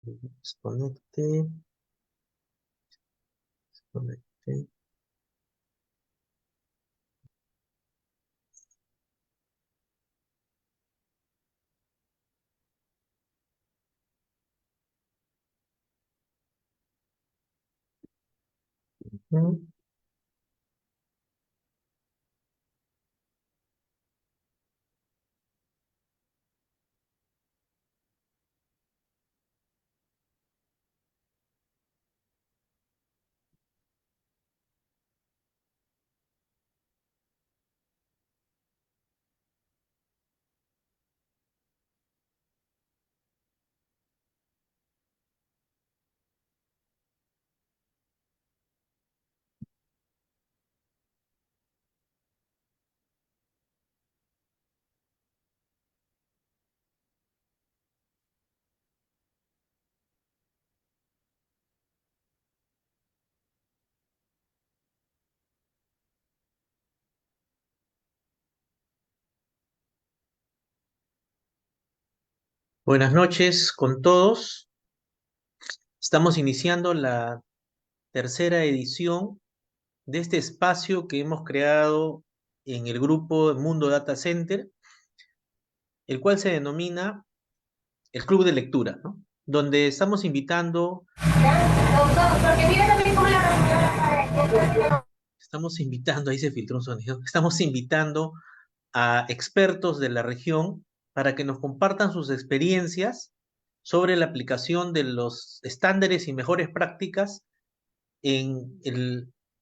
Desconecte. Desconecte. Ujú. Buenas noches con todos. Estamos iniciando la tercera edición de este espacio que hemos creado en el grupo Mundo Data Center, el cual se denomina el Club de Lectura, ¿no? Donde estamos invitando, ahí se filtró un sonido, estamos invitando a expertos de la región para que nos compartan sus experiencias sobre la aplicación de los estándares y mejores prácticas en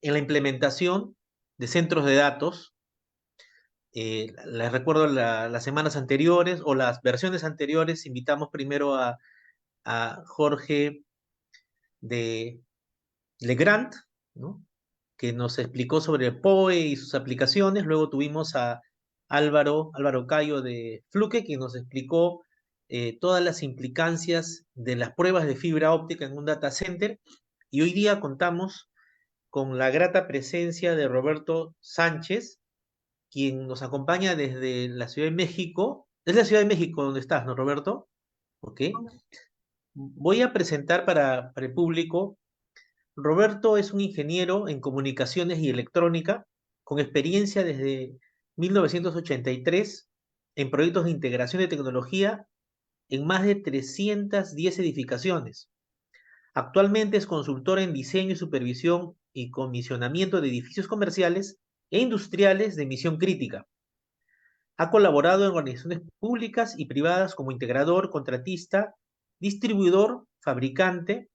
la implementación de centros de datos. Les recuerdo las semanas anteriores o las versiones anteriores, invitamos primero a Jorge de Legrand, ¿no? Que nos explicó sobre el POE y sus aplicaciones. Luego tuvimos a Álvaro Cayo de Fluke, que nos explicó todas las implicancias de las pruebas de fibra óptica en un data center. Y hoy día contamos con la grata presencia de Roberto Sánchez, quien nos acompaña desde la Ciudad de México. Es la Ciudad de México donde estás, ¿no, Roberto? Ok. Voy a presentar para el público. Roberto es un ingeniero en comunicaciones y electrónica con experiencia desde 1983 en proyectos de integración de tecnología en más de 310 edificaciones. Actualmente es consultor en diseño y supervisión y comisionamiento de edificios comerciales e industriales de misión crítica. Ha colaborado en organizaciones públicas y privadas como integrador, contratista, distribuidor, fabricante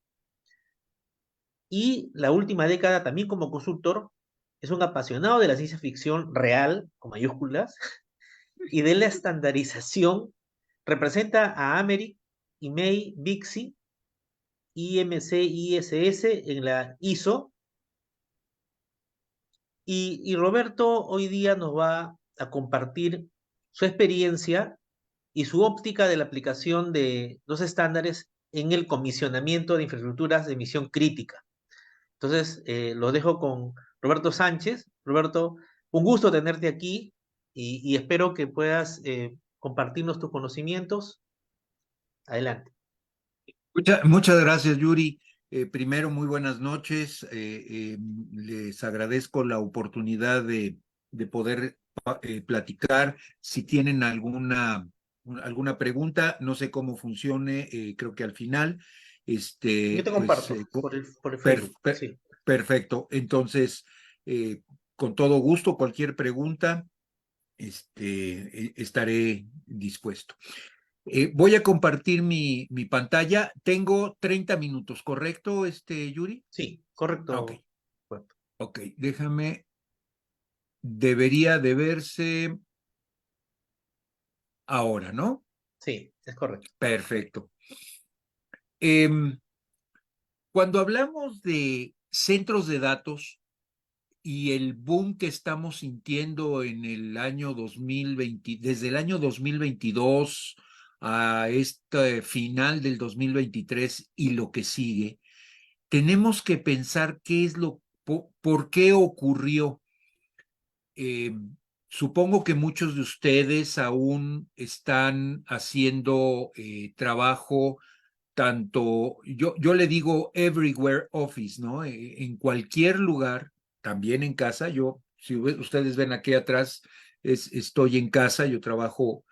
y la última década también como consultor. Es un apasionado de la ciencia ficción real, con mayúsculas, y de la estandarización. Representa a Americ, IMEI, BIXI, IMC, ISS en la ISO. Y Roberto hoy día nos va a compartir su experiencia y su óptica de la aplicación de los estándares en el comisionamiento de infraestructuras de misión crítica. Entonces, lo dejo con Roberto Sánchez. Roberto, un gusto tenerte aquí y espero que puedas compartirnos tus conocimientos. Adelante. Muchas gracias, Yuri. Primero, muy buenas noches. Les agradezco la oportunidad de poder platicar. Si tienen alguna pregunta, no sé cómo funcione, creo que al final, Yo te pues, comparto por el per- Facebook. per- Sí. perfecto. Entonces, eh, con todo gusto, cualquier pregunta, estaré dispuesto. Voy a compartir mi pantalla. Tengo 30 minutos, ¿correcto, Yuri? Sí, Ok, correcto. Roberto. ok, déjame. Debería de verse ahora, ¿no? Sí, es correcto. Perfecto. Em, Cuando hablamos de centros de datos y el boom que estamos sintiendo en el año 2020, desde el año 2022 a este final del 2023 y lo que sigue, tenemos que pensar qué es por qué ocurrió. Eh, Supongo que muchos de ustedes aún están haciendo trabajo tanto, yo le digo everywhere office, ¿no? En cualquier lugar, también en casa. Yo, si ustedes ven aquí atrás, estoy en casa, yo trabajo,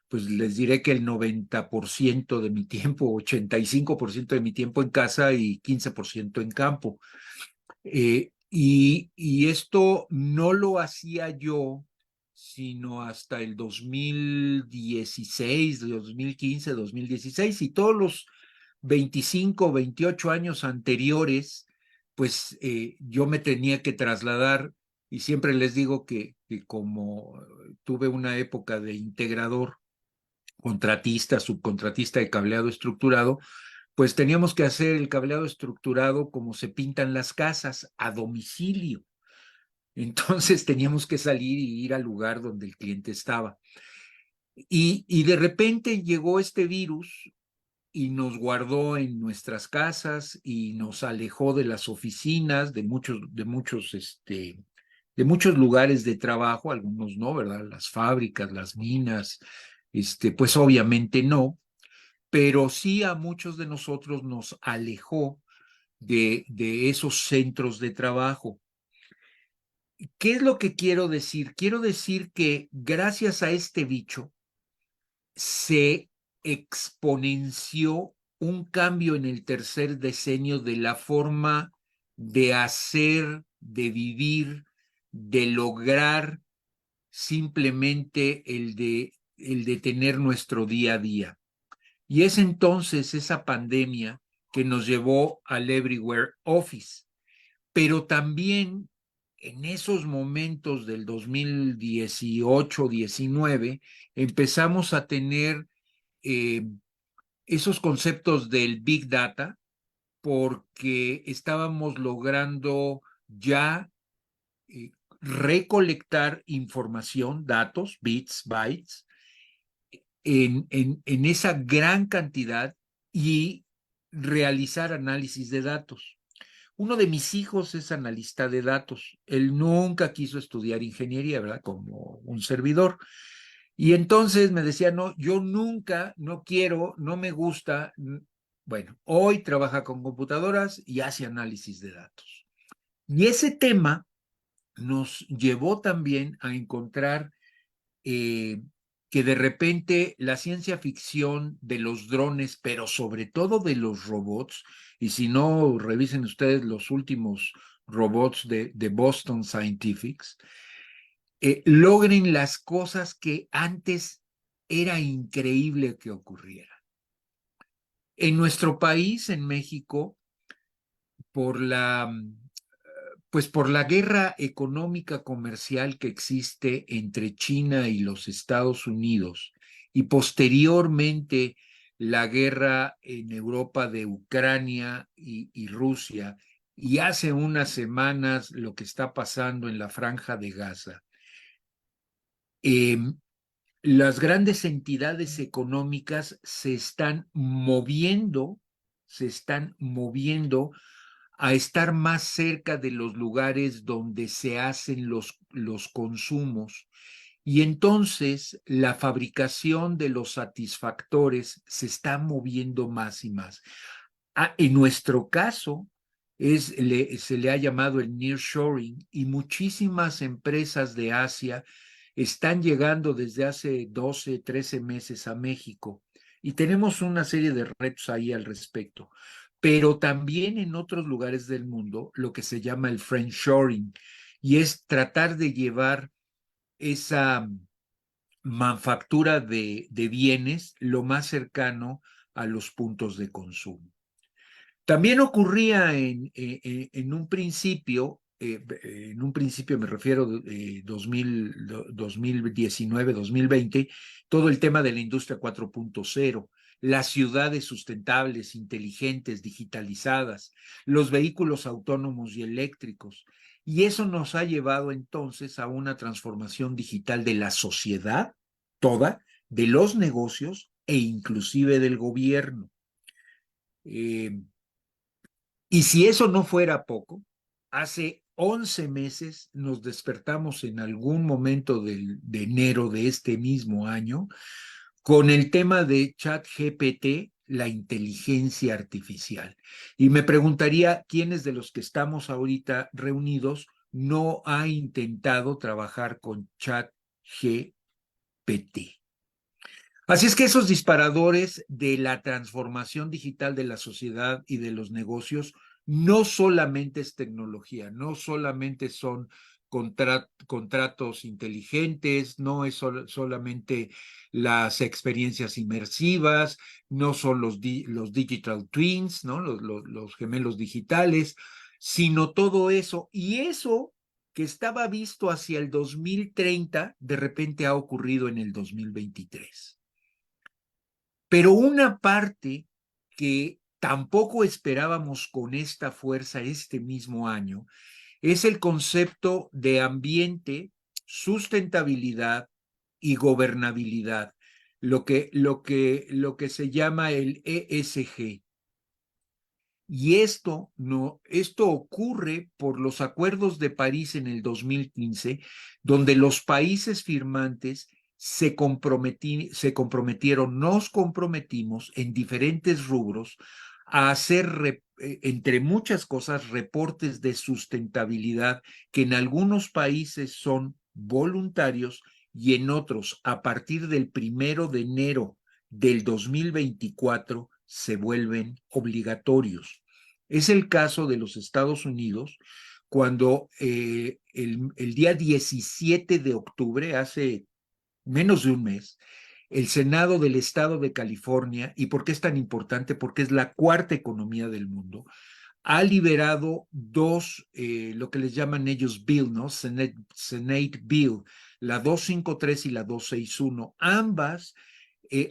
pues les diré que el 90% de mi tiempo, 85% de mi tiempo en casa y 15% en campo. Y esto no lo hacía yo sino hasta el 2016, 2015, 2016 y todos los 25, 28 años anteriores, pues yo me tenía que trasladar y siempre les digo que como tuve una época de integrador, contratista, subcontratista de cableado estructurado, pues teníamos que hacer el cableado estructurado como se pintan las casas, a domicilio. Entonces teníamos que salir y ir al lugar donde el cliente estaba. Y de repente llegó este virus y nos guardó en nuestras casas y nos alejó de las oficinas, de muchos lugares de trabajo, algunos no, ¿verdad? Las fábricas, las minas, pues obviamente no, pero sí a muchos de nosotros nos alejó de esos centros de trabajo. ¿Qué es lo que quiero decir? Quiero decir que gracias a este bicho se exponenció un cambio en el tercer decenio de la forma de hacer, de vivir, de lograr simplemente el de tener nuestro día a día. Y es entonces esa pandemia que nos llevó al Everywhere Office. Pero también en esos momentos del 2018-19 empezamos a tener eh, esos conceptos del Big Data porque estábamos logrando ya eh, recolectar información, datos, bits, bytes, en esa gran cantidad y realizar análisis de datos. Uno de mis hijos es analista de datos. Él nunca quiso estudiar ingeniería, ¿verdad? Como un servidor. Y entonces me decía, no, yo nunca, no quiero, no me gusta. Bueno, hoy trabaja con computadoras y hace análisis de datos. Y ese tema nos llevó también a encontrar eh, que de repente la ciencia ficción de los drones, pero sobre todo de los robots, y si no, revisen ustedes los últimos robots de Boston Scientifics, logren las cosas que antes era increíble que ocurrieran. En nuestro país, en México, por la pues por la guerra económica comercial que existe entre China y los Estados Unidos y posteriormente la guerra en Europa de Ucrania y Rusia y hace unas semanas lo que está pasando en la Franja de Gaza. Eh, las grandes entidades económicas se están moviendo a estar más cerca de los lugares donde se hacen los consumos. Y entonces la fabricación de los satisfactores se está moviendo más y más. En nuestro caso, se le ha llamado el nearshoring y muchísimas empresas de Asia están llegando desde hace 12, 13 meses a México y tenemos una serie de retos ahí al respecto. Pero también en otros lugares del mundo, lo que se llama el friendshoring, y es tratar de llevar esa manufactura de bienes lo más cercano a los puntos de consumo. También ocurría en un principio, me refiero 2019, 2020, todo el tema de la industria 4.0, las ciudades sustentables, inteligentes, digitalizadas, los vehículos autónomos y eléctricos. Y eso nos ha llevado entonces a una transformación digital de la sociedad toda, de los negocios e inclusive del gobierno. Y si eso no fuera poco, hace 11 meses nos despertamos en algún momento de enero de este mismo año con el tema de ChatGPT la inteligencia artificial. Y me preguntaría quiénes de los que estamos ahorita reunidos no ha intentado trabajar con ChatGPT. Así es que esos disparadores de la transformación digital de la sociedad y de los negocios no solamente es tecnología, no solamente son contratos inteligentes, no es solamente las experiencias inmersivas, no son los digital twins, ¿no? Los gemelos digitales, sino todo eso. Y eso que estaba visto hacia el 2030, de repente ha ocurrido en el 2023. Pero una parte que tampoco esperábamos con esta fuerza este mismo año es el concepto de ambiente, sustentabilidad y gobernabilidad, lo que se llama el ESG. Y esto ocurre por los acuerdos de París en el 2015, donde los países firmantes se comprometieron, nos comprometimos en diferentes rubros a hacer, entre muchas cosas, reportes de sustentabilidad que en algunos países son voluntarios y en otros, a partir del 1 de enero del 2024, se vuelven obligatorios. Es el caso de los Estados Unidos, cuando el día 17 de octubre, hace menos de un mes, el Senado del Estado de California, ¿y por qué es tan importante? Porque es la cuarta economía del mundo, ha liberado dos, lo que les llaman ellos bill, ¿no? Senate Bill, la 253 y la 261, ambas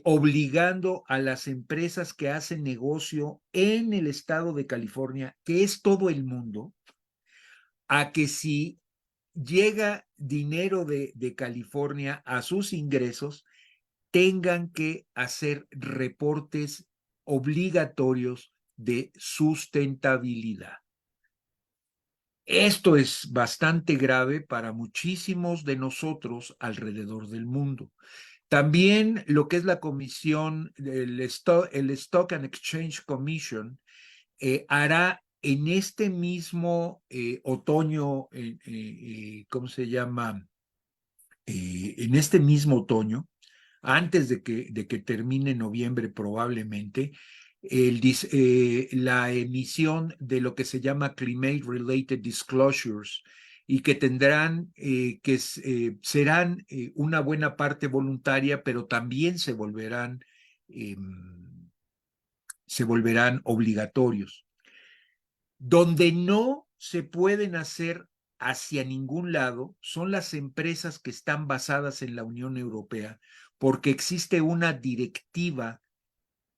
obligando a las empresas que hacen negocio en el estado de California, que es todo el mundo, a que si llega dinero de California a sus ingresos, tengan que hacer reportes obligatorios de sustentabilidad. Esto es bastante grave para muchísimos de nosotros alrededor del mundo. También lo que es la comisión, el Stock and Exchange Commission, hará en este mismo otoño, ¿cómo se llama? En este mismo otoño, antes de que termine noviembre probablemente, la emisión de lo que se llama Climate Related Disclosures y que tendrán, serán una buena parte voluntaria, pero también se volverán obligatorios. Donde no se pueden hacer hacia ningún lado son las empresas que están basadas en la Unión Europea, porque existe una directiva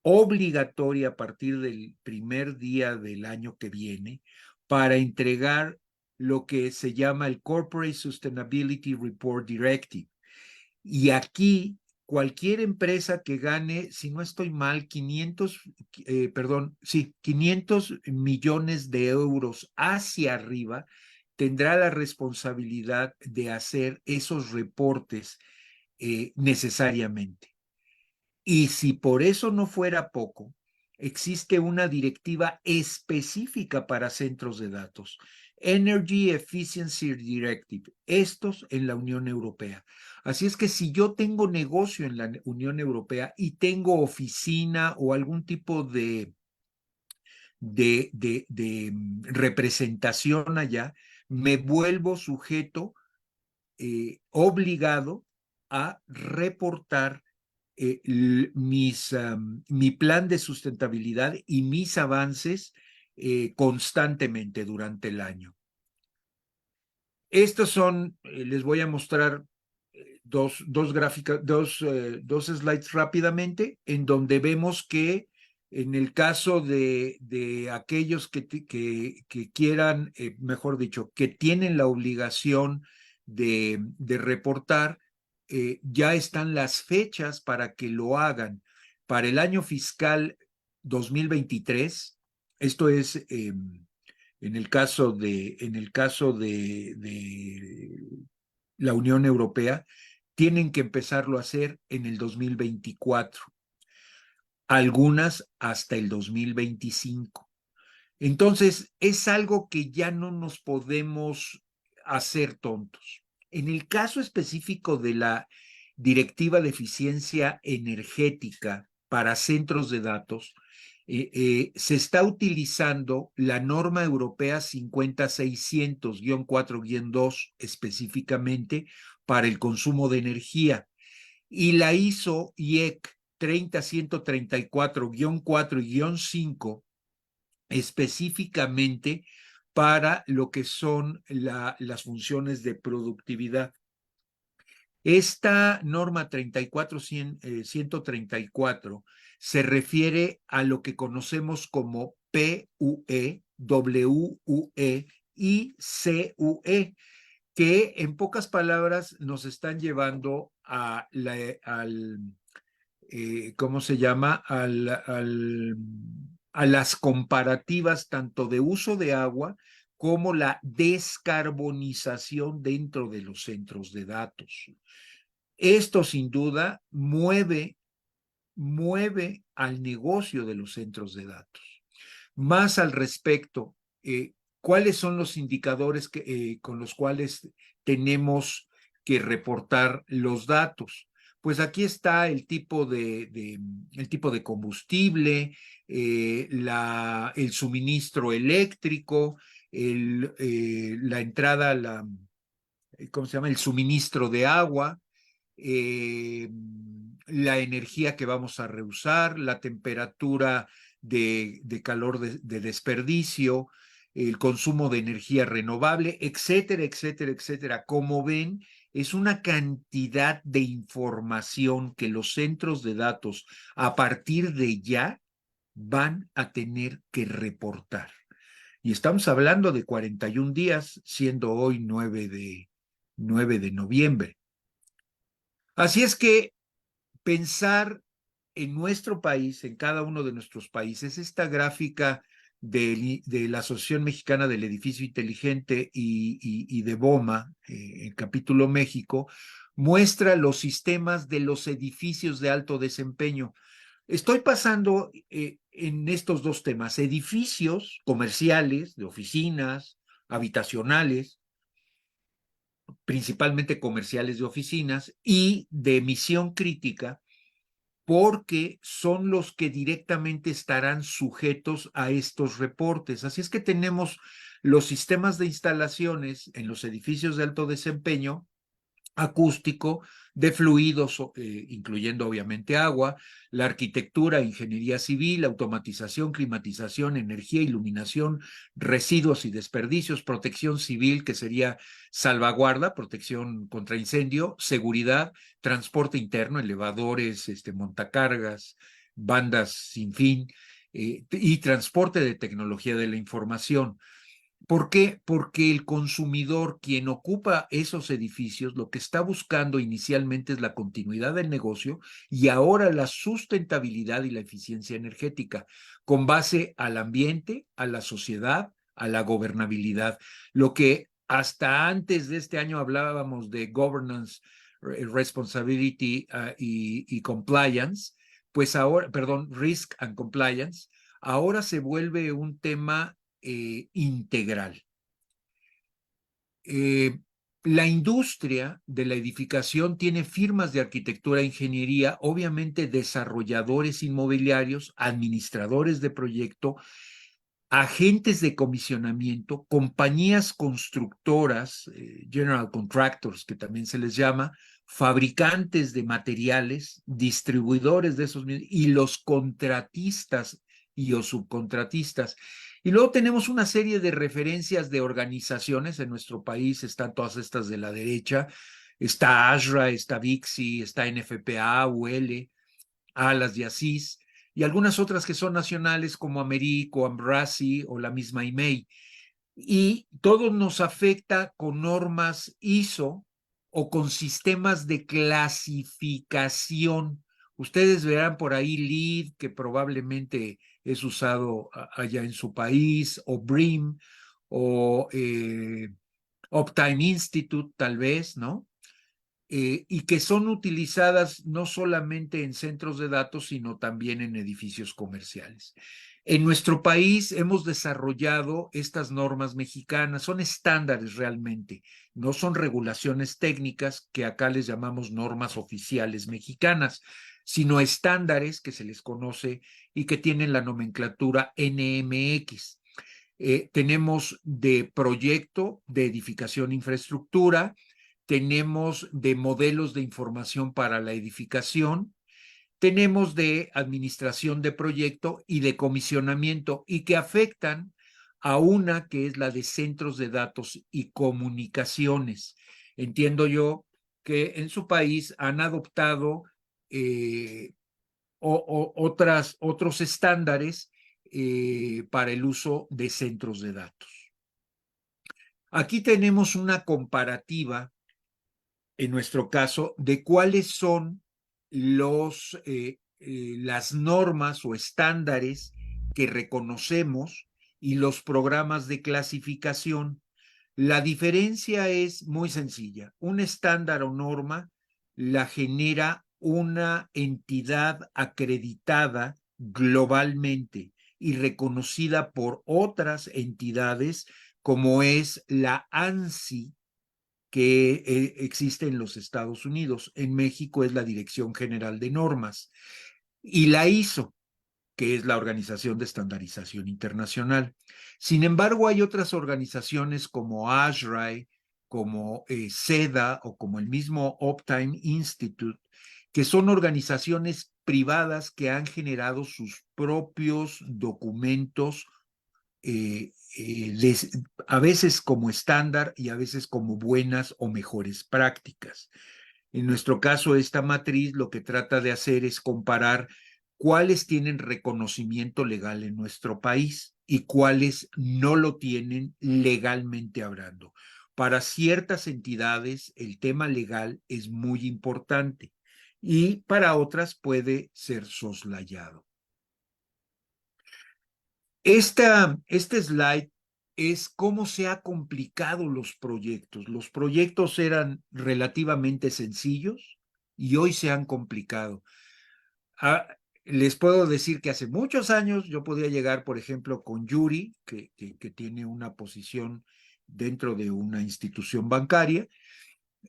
obligatoria a partir del primer día del año que viene para entregar lo que se llama el Corporate Sustainability Report Directive. Y aquí cualquier empresa que gane, si no estoy mal, 500 millones de euros hacia arriba, tendrá la responsabilidad de hacer esos reportes necesariamente. Y si por eso no fuera poco, existe una directiva específica para centros de datos, Energy Efficiency Directive, estos en la Unión Europea. Así es que si yo tengo negocio en la Unión Europea y tengo oficina o algún tipo de representación allá, me vuelvo sujeto obligado a reportar mi plan de sustentabilidad y mis avances constantemente durante el año. Estos son, les voy a mostrar dos gráficas, dos slides rápidamente, en donde vemos que en el caso de aquellos que quieran, mejor dicho, que tienen la obligación de reportar, ya están las fechas para que lo hagan. Para el año fiscal 2023, esto es en el caso de la Unión Europea, tienen que empezarlo a hacer en el 2024. algunas hasta el 2025. Entonces, es algo que ya no nos podemos hacer tontos. En el caso específico de la Directiva de Eficiencia Energética para centros de datos, se está utilizando la norma europea 50600-4-2 específicamente para el consumo de energía, y la ISO IEC 30134-4 y 5 específicamente para lo que son las funciones de productividad. Esta norma 134 se refiere a lo que conocemos como PUE, WUE y CUE, que en pocas palabras nos están llevando al ¿cómo se llama? A las comparativas tanto de uso de agua como la descarbonización dentro de los centros de datos. Esto sin duda mueve al negocio de los centros de datos. Más al respecto, ¿cuáles son los indicadores con los cuales tenemos que reportar los datos? Pues aquí está el tipo de combustible, el suministro eléctrico, la entrada, ¿cómo se llama? El suministro de agua, eh, la energía que vamos a reusar, la temperatura de calor de desperdicio, el consumo de energía renovable, etcétera, etcétera, etcétera. Como ven, es una cantidad de información que los centros de datos a partir de ya van a tener que reportar. Y estamos hablando de 41 días, siendo hoy 9 de noviembre. Así es que pensar en nuestro país, en cada uno de nuestros países, esta gráfica de la Asociación Mexicana del Edificio Inteligente y de BOMA, el capítulo México, muestra los sistemas de los edificios de alto desempeño. Estoy pasando en estos dos temas, edificios comerciales, de oficinas, habitacionales, principalmente comerciales de oficinas, y de emisión crítica, porque son los que directamente estarán sujetos a estos reportes. Así es que tenemos los sistemas de instalaciones en los edificios de alto desempeño, acústico, de fluidos, incluyendo obviamente agua, la arquitectura, ingeniería civil, automatización, climatización, energía, iluminación, residuos y desperdicios, protección civil, que sería salvaguarda, protección contra incendio, seguridad, transporte interno, elevadores, montacargas, bandas sin fin, y transporte de tecnología de la información. ¿Por qué? Porque el consumidor, quien ocupa esos edificios, lo que está buscando inicialmente es la continuidad del negocio y ahora la sustentabilidad y la eficiencia energética, con base al ambiente, a la sociedad, a la gobernabilidad. Lo que hasta antes de este año hablábamos de governance, responsibility y compliance, pues ahora, perdón, risk and compliance, ahora se vuelve un tema integral. La industria de la edificación tiene firmas de arquitectura e ingeniería, obviamente desarrolladores inmobiliarios, administradores de proyecto, agentes de comisionamiento, compañías constructoras, general contractors, que también se les llama, fabricantes de materiales, distribuidores de esos mismos, y los contratistas y o subcontratistas. Y luego tenemos una serie de referencias de organizaciones en nuestro país, están todas estas de la derecha, está ASRA, está VIXI, está NFPA, UL, ALAS y ASIS, y algunas otras que son nacionales como Americo, Ambrasi o la misma IMEI. Y todo nos afecta con normas ISO o con sistemas de clasificación. Ustedes verán por ahí LEED, que probablemente es usado allá en su país, o BREEAM, o Uptime Institute, tal vez, ¿no? y que son utilizadas no solamente en centros de datos, sino también en edificios comerciales. En nuestro país hemos desarrollado estas normas mexicanas, son estándares realmente, no son regulaciones técnicas que acá les llamamos normas oficiales mexicanas, sino estándares que se les conoce y que tienen la nomenclatura NMX. Tenemos de proyecto de edificación e infraestructura, tenemos de modelos de información para la edificación, tenemos de administración de proyecto y de comisionamiento y que afectan a una que es la de centros de datos y comunicaciones. Entiendo yo que en su país han adoptado otros estándares para el uso de centros de datos. Aquí tenemos una comparativa, en nuestro caso, de cuáles son las normas o estándares que reconocemos y los programas de clasificación. La diferencia es muy sencilla. Un estándar o norma la genera una entidad acreditada globalmente y reconocida por otras entidades como es la ANSI, que existe en los Estados Unidos. En México es la Dirección General de Normas. Y la ISO, que es la Organización de Estandarización Internacional. Sin embargo, hay otras organizaciones como ASHRAE, como SEDA o como el mismo Uptime Institute, que son organizaciones privadas que han generado sus propios documentos, a veces como estándar y a veces como buenas o mejores prácticas. En nuestro caso, esta matriz lo que trata de hacer es comparar cuáles tienen reconocimiento legal en nuestro país y cuáles no lo tienen legalmente hablando. Para ciertas entidades, el tema legal es muy importante y para otras puede ser soslayado. Este slide es cómo se han complicado los proyectos. Los proyectos eran relativamente sencillos y hoy se han complicado. Ah, les puedo decir que hace muchos años yo podía llegar, por ejemplo, con Yuri, que tiene una posición dentro de una institución bancaria,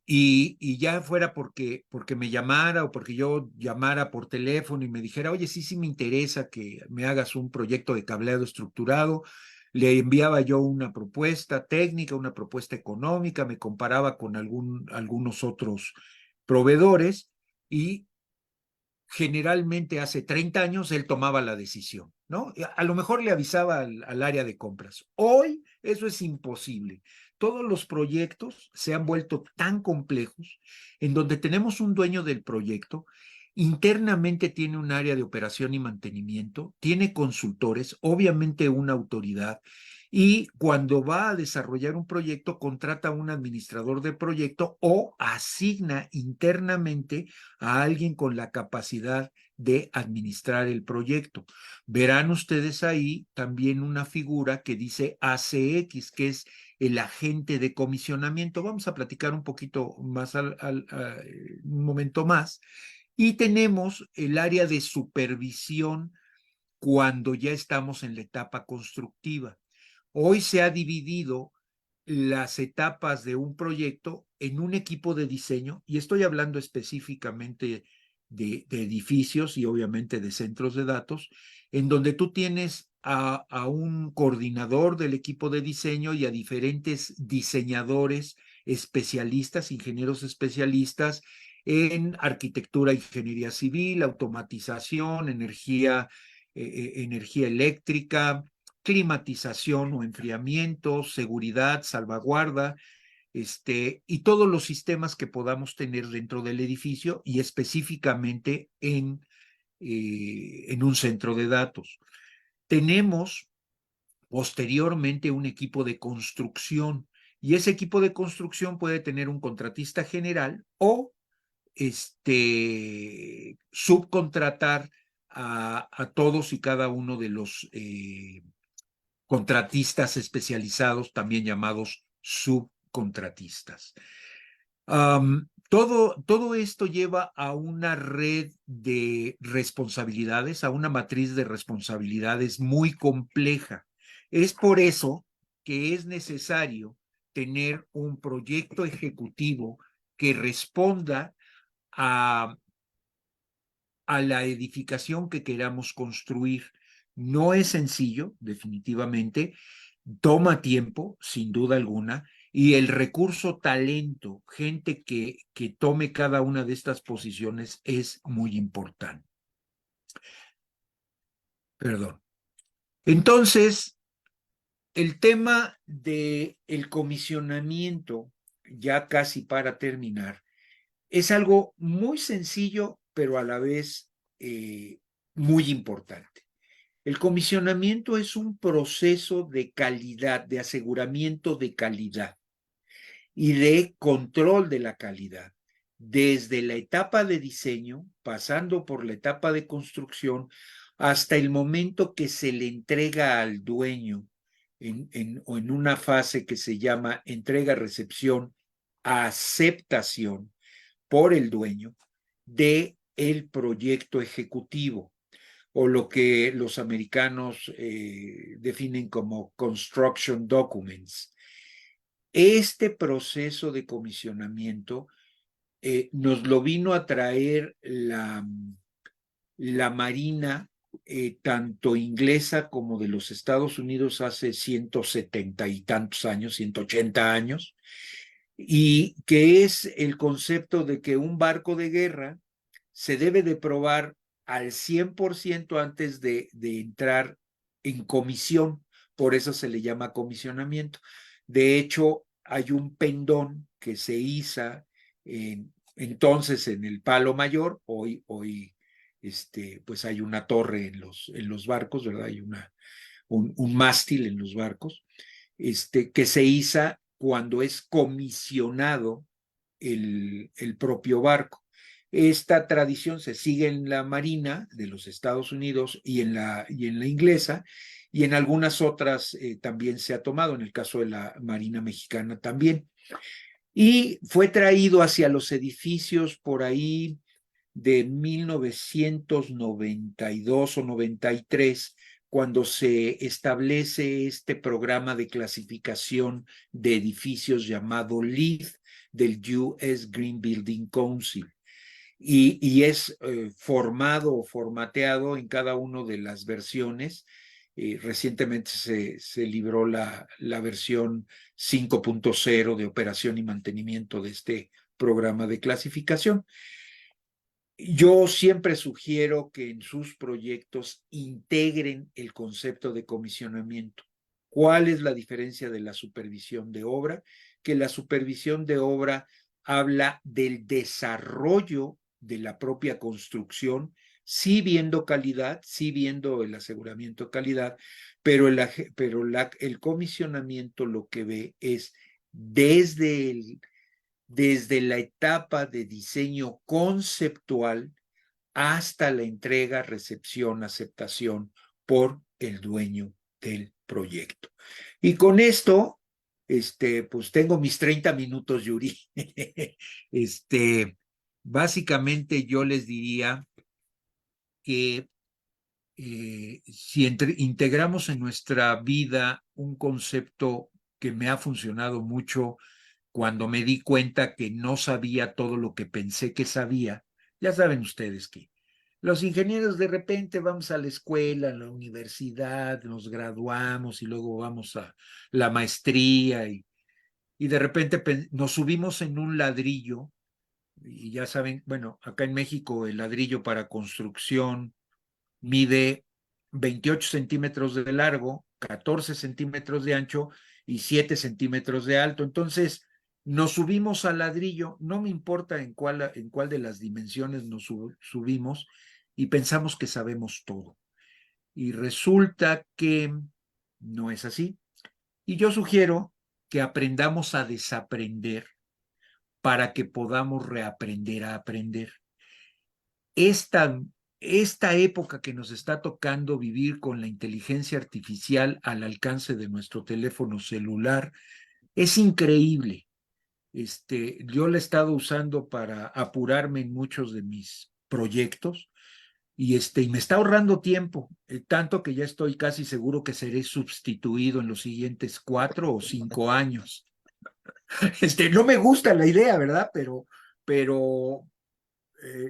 y ya fuera porque me llamara o porque yo llamara por teléfono y me dijera, oye, sí, sí me interesa que me hagas un proyecto de cableado estructurado, le enviaba yo una propuesta técnica, una propuesta económica, me comparaba con algunos otros proveedores y generalmente hace 30 años él tomaba la decisión, ¿no? A lo mejor le avisaba al área de compras. Hoy eso es imposible. Todos los proyectos se han vuelto tan complejos en donde tenemos un dueño del proyecto, internamente tiene un área de operación y mantenimiento, tiene consultores, obviamente una autoridad, y cuando va a desarrollar un proyecto contrata a un administrador de proyecto o asigna internamente a alguien con la capacidad de administrar el proyecto. Verán ustedes ahí también una figura que dice ACX, que es el agente de comisionamiento. Vamos a platicar un poquito más un momento más. Y tenemos el área de supervisión cuando ya estamos en la etapa constructiva. Hoy se ha dividido las etapas de un proyecto en un equipo de diseño, y estoy hablando específicamente de edificios y obviamente de centros de datos, en donde tú tienes a un coordinador del equipo de diseño y a diferentes diseñadores especialistas, ingenieros especialistas en arquitectura, ingeniería civil, automatización, energía eléctrica, climatización o enfriamiento, seguridad, salvaguarda, y todos los sistemas que podamos tener dentro del edificio y específicamente en un centro de datos. Tenemos posteriormente un equipo de construcción y ese equipo de construcción puede tener un contratista general o subcontratar a todos y cada uno de los contratistas especializados, también llamados subcontratistas. todo esto lleva a una red de responsabilidades, a una matriz de responsabilidades muy compleja. Es por eso que es necesario tener un proyecto ejecutivo que responda a, a la edificación que queramos construir. No es sencillo, definitivamente, toma tiempo, sin duda alguna, y el recurso talento, gente que tome cada una de estas posiciones es muy importante. Perdón. Entonces, el tema del comisionamiento, ya casi para terminar, es algo muy sencillo, pero a la vez muy importante. El comisionamiento es un proceso de calidad, de aseguramiento de calidad y de control de la calidad, desde la etapa de diseño, pasando por la etapa de construcción, hasta el momento que se le entrega al dueño o en una fase que se llama entrega-recepción, aceptación por el dueño de el proyecto ejecutivo, o lo que los americanos definen como construction documents. Este proceso de comisionamiento nos lo vino a traer la Marina, tanto inglesa como de los Estados Unidos, hace 170 y tantos años, 180 años, y que es el concepto de que un barco de guerra se debe de probar al 100% antes de entrar en comisión. Por eso se le llama comisionamiento. De hecho, hay un pendón que se iza entonces en el palo mayor. Hoy pues hay una torre en los barcos, ¿verdad? Hay un mástil en los barcos, que se iza cuando es comisionado el propio barco. Esta tradición se sigue en la Marina de los Estados Unidos y en la inglesa, y en algunas otras también se ha tomado, en el caso de la Marina Mexicana también. Y fue traído hacia los edificios por ahí de 1992 o 93, cuando se establece este programa de clasificación de edificios llamado LEED del US Green Building Council. Y es formado o formateado en cada una de las versiones. Recientemente se libró la versión 5.0 de operación y mantenimiento de este programa de clasificación. Yo siempre sugiero que en sus proyectos integren el concepto de comisionamiento. ¿Cuál es la diferencia de la supervisión de obra? Que la supervisión de obra habla del desarrollo de la propia construcción, sí viendo calidad, sí viendo el aseguramiento de calidad, pero el comisionamiento lo que ve es desde la etapa de diseño conceptual hasta la entrega, recepción, aceptación por el dueño del proyecto. Y con esto, pues tengo mis 30 minutos, Yuri. Básicamente yo les diría que si integramos en nuestra vida un concepto que me ha funcionado mucho cuando me di cuenta que no sabía todo lo que pensé que sabía. Ya saben ustedes que los ingenieros de repente vamos a la escuela, a la universidad, nos graduamos y luego vamos a la maestría y de repente nos subimos en un ladrillo y ya saben, bueno, acá en México el ladrillo para construcción mide 28 centímetros de largo, 14 centímetros de ancho y 7 centímetros de alto. Entonces, nos subimos al ladrillo, no me importa en cuál de las dimensiones nos subimos, y pensamos que sabemos todo. Y resulta que no es así. Y yo sugiero que aprendamos a desaprender para que podamos reaprender a aprender. Esta época que nos está tocando vivir con la inteligencia artificial al alcance de nuestro teléfono celular es increíble. Yo la he estado usando para apurarme en muchos de mis proyectos y me está ahorrando tiempo, tanto que ya estoy casi seguro que seré sustituido en los siguientes 4 o 5 años. No me gusta la idea, ¿verdad? Pero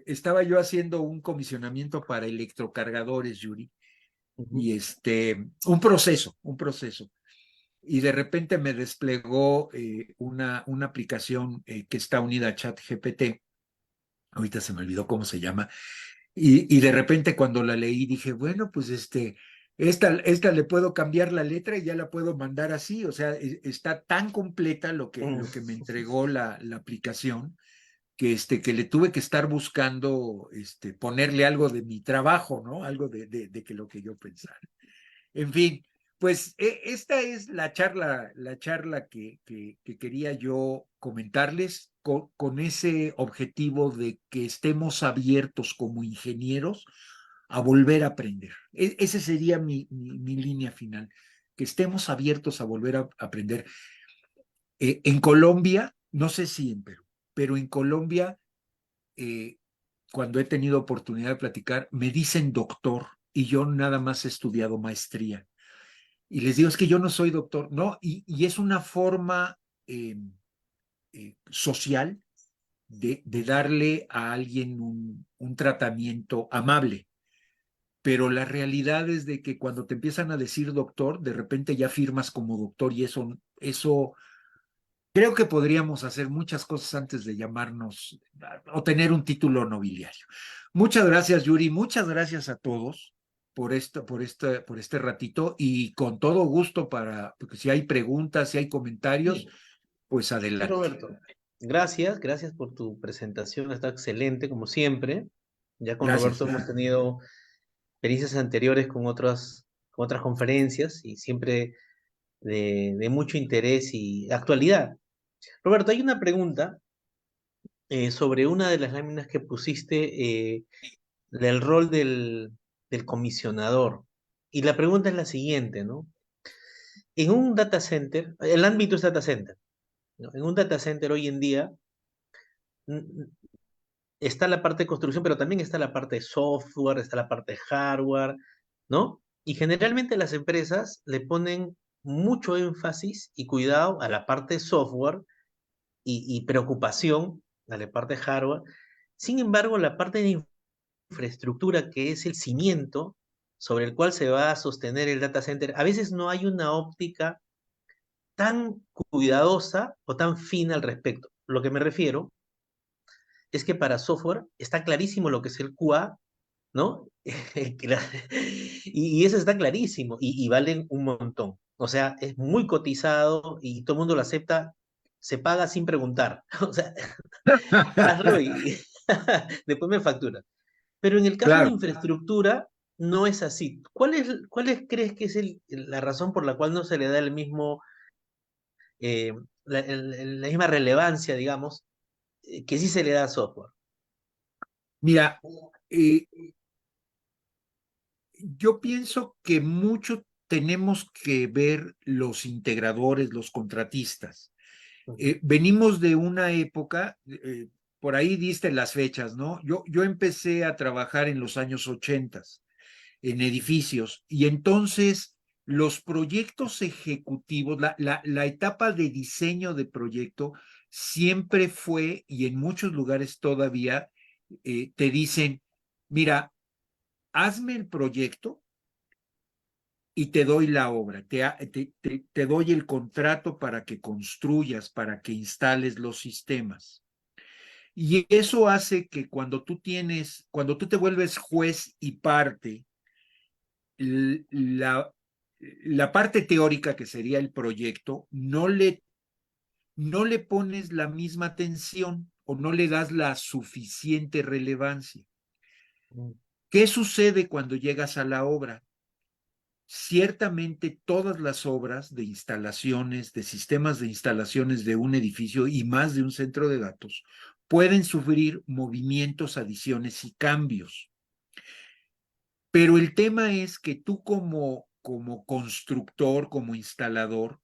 estaba yo haciendo un comisionamiento para electrocargadores, Yuri, Ujú, y un proceso. Y de repente me desplegó una aplicación que está unida a ChatGPT. Ahorita se me olvidó cómo se llama. Y de repente cuando la leí dije, bueno, pues esta le puedo cambiar la letra y ya la puedo mandar así. O sea, está tan completa lo que me entregó la aplicación que le tuve que estar buscando ponerle algo de mi trabajo, ¿no? Algo de que lo que yo pensara. En fin, pues esta es la charla que quería yo comentarles con ese objetivo de que estemos abiertos como ingenieros a volver a aprender. Ese sería mi línea final, que estemos abiertos a volver a aprender. En Colombia, no sé si en Perú, pero en Colombia, eh, cuando he tenido oportunidad de platicar, me dicen doctor y yo nada más he estudiado maestría. Y les digo, es que yo no soy doctor, ¿no? Y es una forma social de darle a alguien un tratamiento amable. Pero la realidad es de que cuando te empiezan a decir doctor, de repente ya firmas como doctor y eso creo que podríamos hacer muchas cosas antes de llamarnos o tener un título nobiliario. Muchas gracias, Yuri. Muchas gracias a todos por este ratito y con todo gusto porque si hay preguntas, si hay comentarios, sí, pues sí, adelante. Roberto. Gracias por tu presentación, está excelente como siempre. Ya con Gracias. Roberto hemos tenido experiencias anteriores con otras conferencias y siempre de mucho interés y actualidad. Roberto, hay una pregunta sobre una de las láminas que pusiste del rol del comisionador. Y la pregunta es la siguiente, ¿no? En un data center, el ámbito es data center, ¿no? En un data center hoy en día mm, está la parte de construcción, pero también está la parte de software, está la parte de hardware, ¿no? Y generalmente las empresas le ponen mucho énfasis y cuidado a la parte de software y preocupación a la parte de hardware. Sin embargo, la parte de infraestructura, que es el cimiento sobre el cual se va a sostener el data center, a veces no hay una óptica tan cuidadosa o tan fina al respecto. Lo que me refiero es que para software está clarísimo lo que es el QA, ¿no? Y eso está clarísimo y valen un montón. O sea, es muy cotizado y todo el mundo lo acepta, se paga sin preguntar. O sea, hazlo y después me factura. Pero en el caso de Claro. infraestructura, no es así. ¿Crees que es la razón por la cual no se le da el mismo, la misma relevancia, digamos, que sí se le da a software? Mira, eh, yo pienso que mucho tenemos que ver los integradores, los contratistas. Ujú, Venimos de una época, por ahí diste las fechas, ¿no? Yo empecé a trabajar en los años 80 en edificios y entonces los proyectos ejecutivos, la etapa de diseño de proyecto siempre fue, y en muchos lugares todavía, te dicen, mira, hazme el proyecto y te doy la obra, te doy el contrato para que construyas, para que instales los sistemas. Y eso hace que cuando tú te vuelves juez y parte, la, la parte teórica que sería el proyecto, no le pones la misma atención o no le das la suficiente relevancia. ujú, ¿Qué sucede cuando llegas a la obra? Ciertamente todas las obras de instalaciones, de sistemas de instalaciones de un edificio y más de un centro de datos pueden sufrir movimientos, adiciones y cambios. Pero el tema es que tú como constructor, como instalador,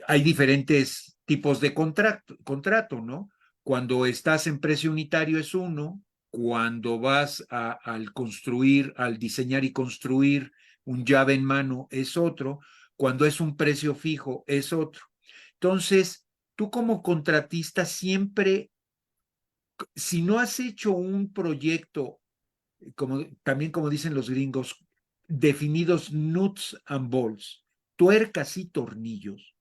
hay diferentes tipos de contrato, ¿no? Cuando estás en precio unitario es uno, cuando vas al construir, al diseñar y construir un llave en mano es otro, cuando es un precio fijo es otro. Entonces, tú como contratista siempre, si no has hecho un proyecto, también como dicen los gringos, definidos nuts and bolts, tuercas y tornillos,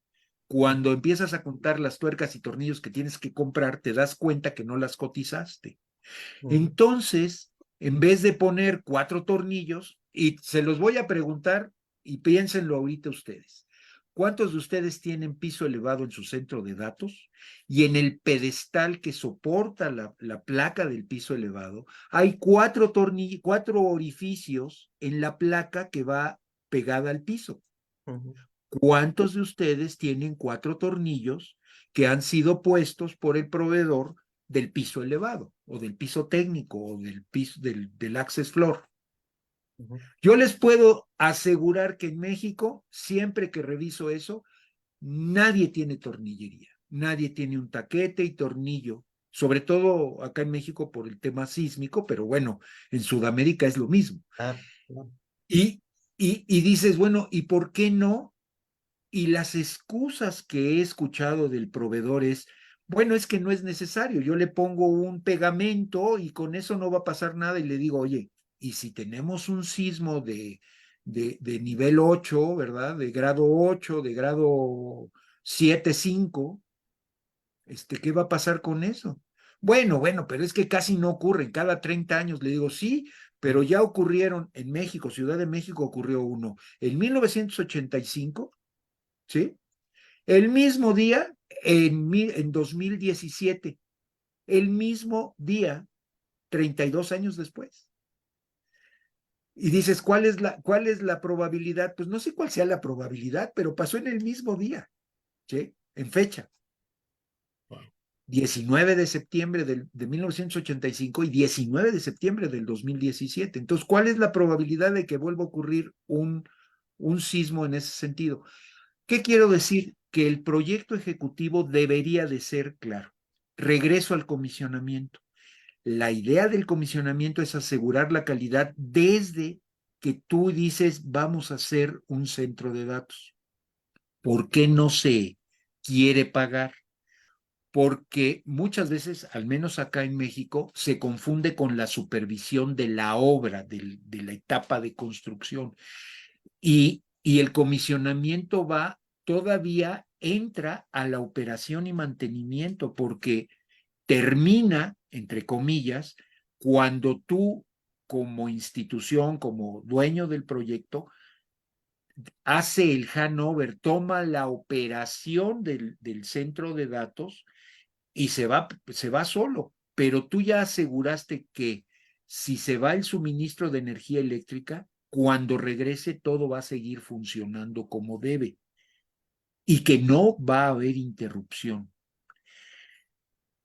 cuando empiezas a contar las tuercas y tornillos que tienes que comprar, te das cuenta que no las cotizaste. Ujú, Entonces, en vez de poner 4 tornillos, y se los voy a preguntar y piénsenlo ahorita ustedes, ¿cuántos de ustedes tienen piso elevado en su centro de datos? Y en el pedestal que soporta la placa del piso elevado, hay 4 orificios en la placa que va pegada al piso. ujú. ¿Cuántos de ustedes tienen 4 tornillos que han sido puestos por el proveedor del piso elevado o del piso técnico o del piso del access floor? Ujú. Yo les puedo asegurar que en México, siempre que reviso eso, nadie tiene tornillería, nadie tiene un taquete y tornillo, sobre todo acá en México por el tema sísmico, pero bueno, en Sudamérica es lo mismo. Claro, claro. Y, y dices, bueno, ¿y por qué no? Y las excusas que he escuchado del proveedor es, bueno, es que no es necesario, yo le pongo un pegamento y con eso no va a pasar nada y le digo, oye, y si tenemos un sismo de nivel 8, ¿verdad? De grado 8, de grado 7,5, ¿qué va a pasar con eso? Bueno, pero es que casi no ocurren, cada 30 años le digo, sí, pero ya ocurrieron en México, Ciudad de México ocurrió uno en 1985, ¿sí? El mismo día, en 2017, el mismo día, 32 años después. Y dices, cuál es la probabilidad? Pues no sé cuál sea la probabilidad, pero pasó en el mismo día, ¿sí? En fecha. Wow. 19 de septiembre de 1985 y 19 de septiembre del 2017. Entonces, ¿cuál es la probabilidad de que vuelva a ocurrir un sismo en ese sentido? ¿Qué quiero decir? Que el proyecto ejecutivo debería de ser claro. Regreso al comisionamiento. La idea del comisionamiento es asegurar la calidad desde que tú dices vamos a hacer un centro de datos. ¿Por qué no se quiere pagar? Porque muchas veces, al menos acá en México, se confunde con la supervisión de la obra, de la etapa de construcción. Y el comisionamiento todavía entra a la operación y mantenimiento porque termina, entre comillas, cuando tú como institución, como dueño del proyecto, hace el handover, toma la operación del centro de datos y se va solo, pero tú ya aseguraste que si se va el suministro de energía eléctrica, cuando regrese todo va a seguir funcionando como debe y que no va a haber interrupción.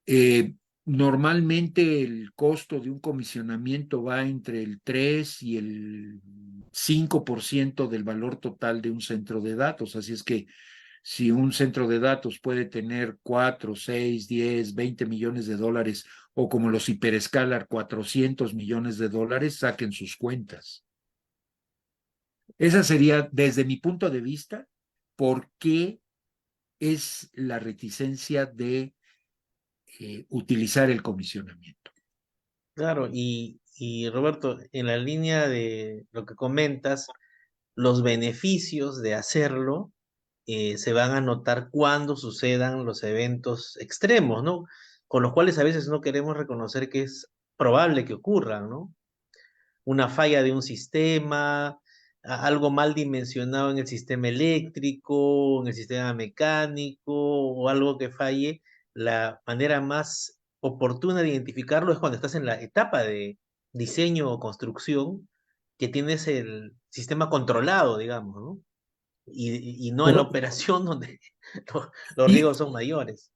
Eh, Normalmente el costo de un comisionamiento va entre el 3 y el 5% del valor total de un centro de datos. Así es que si un centro de datos puede tener 4, 6, 10, 20 millones de dólares o como los hiperescalar 400 millones de dólares, saquen sus cuentas. Esa sería, desde mi punto de vista, por qué es la reticencia de utilizar el comisionamiento. Claro, y Roberto, en la línea de lo que comentas, los beneficios de hacerlo se van a notar cuando sucedan los eventos extremos, ¿no? Con los cuales a veces no queremos reconocer que es probable que ocurran, ¿no? Una falla de un sistema, algo mal dimensionado en el sistema eléctrico, en el sistema mecánico o algo que falle, la manera más oportuna de identificarlo es cuando estás en la etapa de diseño o construcción, que tienes el sistema controlado, digamos, ¿no? Y no en la operación donde los Y, riesgos son mayores.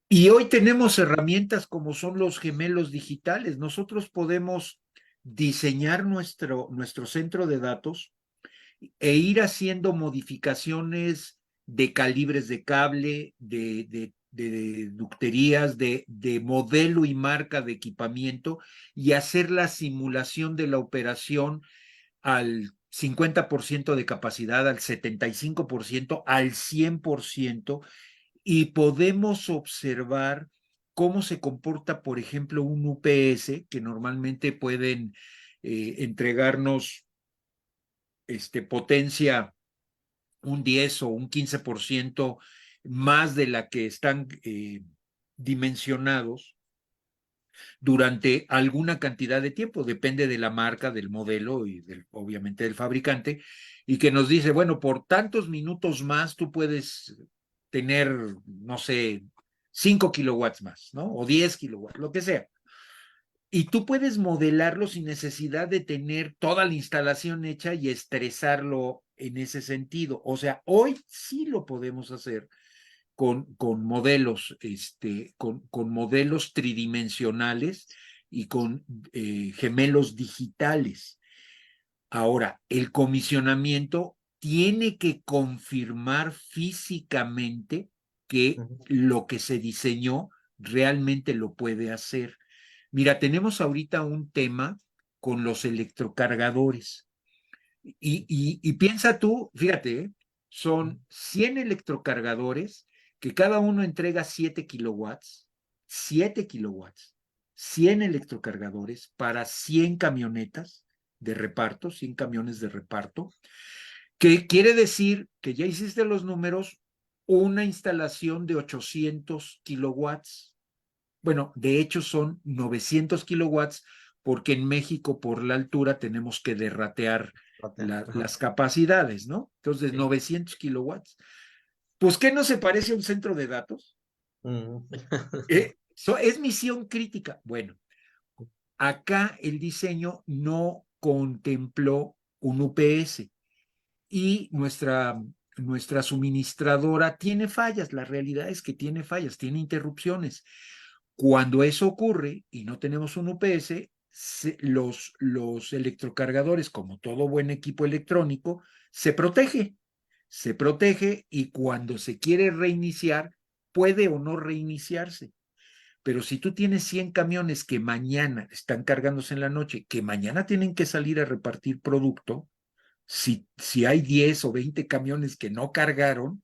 y hoy tenemos herramientas como son los gemelos digitales. Nosotros podemos diseñar nuestro centro de datos e ir haciendo modificaciones de calibres de cable, de ducterías, de modelo y marca de equipamiento y hacer la simulación de la operación al 50% de capacidad, al 75%, al 100%, y podemos observar cómo se comporta, por ejemplo, un UPS, que normalmente pueden entregarnos potencia un 10 o un 15% más de la que están dimensionados durante alguna cantidad de tiempo, depende de la marca, del modelo y obviamente del fabricante, y que nos dice, bueno, por tantos minutos más tú puedes tener, no sé, 5 kilowatts más, ¿no? O 10 kilowatts, lo que sea. Y tú puedes modelarlo sin necesidad de tener toda la instalación hecha y estresarlo en ese sentido. O sea, hoy sí lo podemos hacer con modelos, con modelos tridimensionales y con gemelos digitales. Ahora, el comisionamiento tiene que confirmar físicamente que Ujú, lo que se diseñó realmente lo puede hacer. Mira, tenemos ahorita un tema con los electrocargadores. Y piensa tú, fíjate, son 100 electrocargadores que cada uno entrega 7 kilowatts, 7 kilowatts, 100 electrocargadores para 100 camionetas de reparto, 100 camiones de reparto, que quiere decir que ya hiciste los números, una instalación de 800 kilowatts. Bueno, de hecho son 900 kilowatts porque en México por la altura tenemos que derratear ajá, las capacidades, ¿no? Entonces, sí. 900 kilowatts. Pues, ¿qué no se parece a un centro de datos? Mm. Es misión crítica. Bueno, acá el diseño no contempló un UPS y nuestra suministradora tiene fallas. La realidad es que tiene fallas, tiene interrupciones. Cuando eso ocurre y no tenemos un UPS, los electrocargadores, como todo buen equipo electrónico, se protege y cuando se quiere reiniciar, puede o no reiniciarse. Pero si tú tienes 100 camiones que mañana están cargándose en la noche, que mañana tienen que salir a repartir producto, si hay 10 o 20 camiones que no cargaron,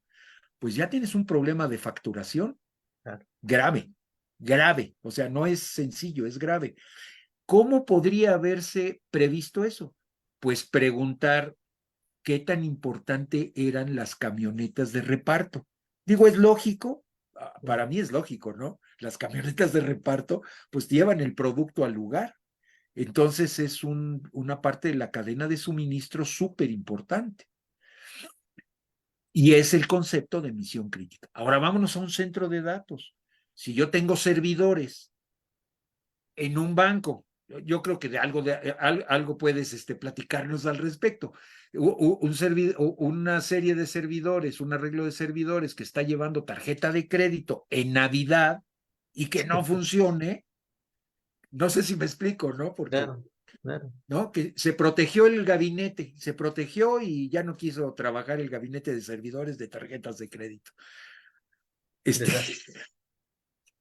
pues ya tienes un problema de facturación Claro. grave, grave. O sea, no es sencillo, es grave. ¿Cómo podría haberse previsto eso? Pues preguntar qué tan importante eran las camionetas de reparto. Digo, es lógico, para mí es lógico, ¿no? Las camionetas de reparto pues llevan el producto al lugar. Entonces es una parte de la cadena de suministro súper importante. Y es el concepto de misión crítica. Ahora vámonos a un centro de datos. Si yo tengo servidores en un banco, yo creo que algo puedes platicarnos al respecto. Una serie de servidores, un arreglo de servidores que está llevando tarjeta de crédito en Navidad y que no funcione, no sé si me explico, ¿no? Porque Claro, claro. ¿no? Que se protegió el gabinete, se protegió y ya no quiso trabajar el gabinete de servidores de tarjetas de crédito. Este, Desastre.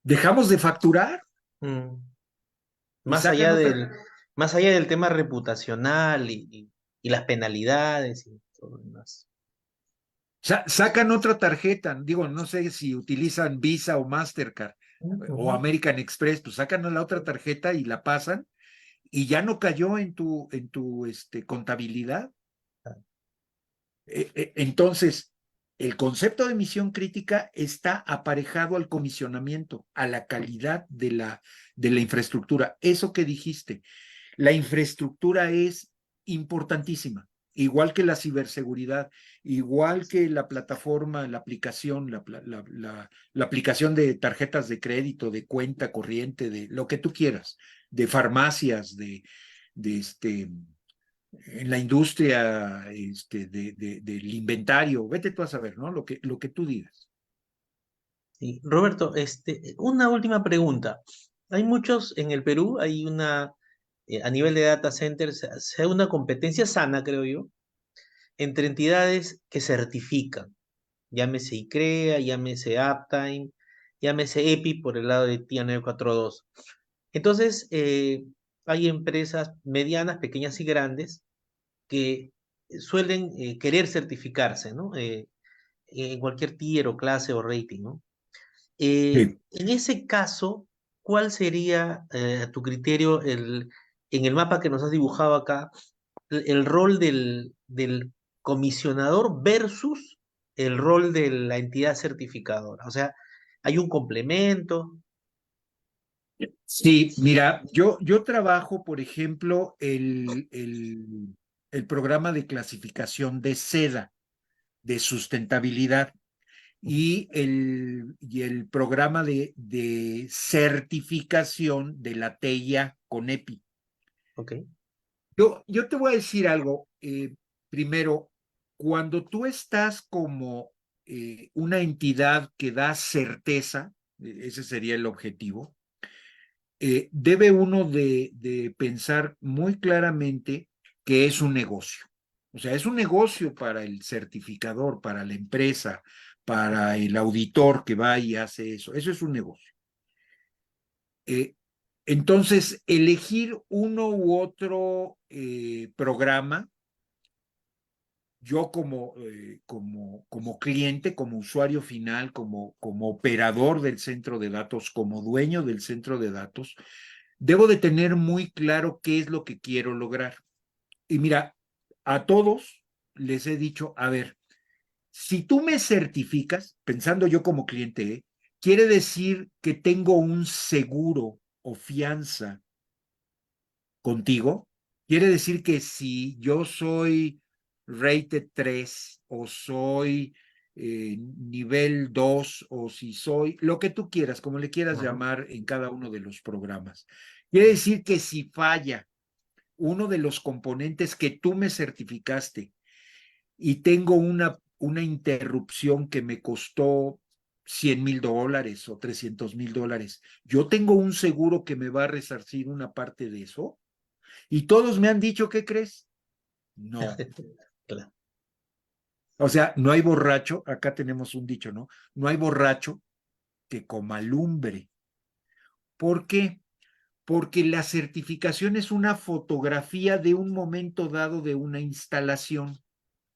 dejamos de facturar Mm. y Más sacan allá otra, más allá del tema reputacional y las penalidades y todo lo demás. sacan otra tarjeta. Digo, no sé si utilizan Visa o Mastercard o Ujú. American Express, pues sacan la otra tarjeta y la pasan y ya no cayó en tu contabilidad. Entonces, el concepto de misión crítica está aparejado al comisionamiento, a la calidad de la infraestructura. Eso que dijiste, la infraestructura es importantísima, igual que la ciberseguridad, igual que la plataforma, la aplicación, la aplicación de tarjetas de crédito, de cuenta corriente, de lo que tú quieras, de farmacias, de en la industria del inventario, vete tú a saber, ¿no? Lo que tú digas. Sí. Roberto, una última pregunta. Hay muchos en el Perú, hay a nivel de data centers, se da una competencia sana, creo yo, entre entidades que certifican. llámese ICREA, llámese Uptime, llámese EPI por el lado de TIA 942. Entonces, hay empresas medianas, pequeñas y grandes que suelen querer certificarse, ¿no? En cualquier tier o clase o rating, ¿no? Sí. En ese caso, ¿cuál sería, a tu criterio, en el mapa que nos has dibujado acá, el rol del comisionador versus el rol de la entidad certificadora? O sea, ¿hay un complemento? Sí, mira, yo trabajo, por ejemplo, el programa de clasificación de SEDA, de sustentabilidad, y el programa de certificación de la TEIA con EPI. Ok. Yo te voy a decir algo. Primero, cuando tú estás como una entidad que da certeza, ese sería el objetivo, debe uno de pensar muy claramente que es un negocio. O sea, es un negocio para el certificador, para la empresa, para el auditor que va y hace eso. Eso es un negocio. Eh, entonces, elegir uno u otro programa, yo como cliente, como usuario final, como operador del centro de datos, como dueño del centro de datos, debo de tener muy claro qué es lo que quiero lograr. Y mira, a todos les he dicho, a ver, si tú me certificas, pensando yo como cliente, quiere decir que tengo un seguro o fianza contigo. Quiere decir que si yo soy rated 3 o soy nivel 2 o si soy lo que tú quieras, como le quieras Ajá. llamar en cada uno de los programas. Quiere decir que si falla uno de los componentes que tú me certificaste y tengo una interrupción que me costó $100,000 o $300,000, yo tengo un seguro que me va a resarcir una parte de eso. Y todos me han dicho, ¿qué crees? No. Claro. O sea, no hay borracho, acá tenemos un dicho, ¿no? No hay borracho que coma lumbre. ¿Por qué? Porque la certificación es una fotografía de un momento dado de una instalación